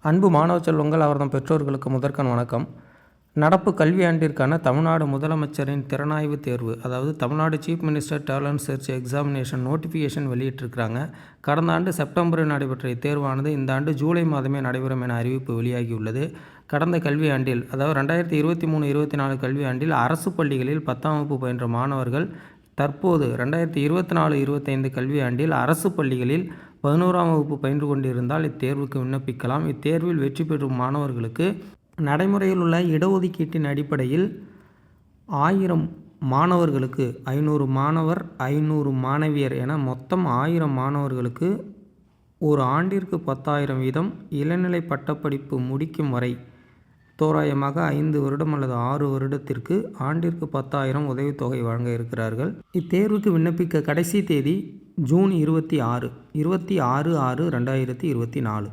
அன்பு மாணவ செல்வங்கள், அவர்தம் பெற்றோர்களுக்கு முதற்கண் வணக்கம். நடப்பு கல்வியாண்டிற்கான தமிழ்நாடு முதலமைச்சரின் திறனாய்வு தேர்வு, அதாவது Tamil Nadu chief minister talent search examination notification வெளியிட்டிருக்கிறாங்க. கடந்த ஆண்டு செப்டம்பரில் நடைபெற்ற இத்தேர்வானது இந்த ஆண்டு ஜூலை மாதமே நடைபெறும் என அறிவிப்பு வெளியாகியுள்ளது. கடந்த கல்வியாண்டில், அதாவது 2023-24 கல்வியாண்டில் அரசு பள்ளிகளில் 10ஆம் வகுப்பு பயின்ற மாணவர்கள் தற்போது 2024-25 கல்வியாண்டில் அரசு பள்ளிகளில் 11ஆம் வகுப்பு பயின்று கொண்டிருந்தால் இத்தேர்வுக்கு விண்ணப்பிக்கலாம். இத்தேர்வில் வெற்றி பெறும் மாணவர்களுக்கு நடைமுறையில் உள்ள இடஒதுக்கீட்டின் அடிப்படையில் 1000 மாணவர்களுக்கு 500 மாணவர் 500 மாணவியர் என மொத்தம் 1000 மாணவர்களுக்கு ஒரு ஆண்டிற்கு 10,000 வீதம் இளநிலை பட்டப்படிப்பு முடிக்கும் வரை தோராயமாக 5 வருடம் அல்லது 6 வருடத்திற்கு ஆண்டிற்கு 10,000 உதவித்தொகை வழங்க இருக்கிறார்கள். இத்தேர்வுக்கு விண்ணப்பிக்க கடைசி தேதி ஜூன் 26/6/2024.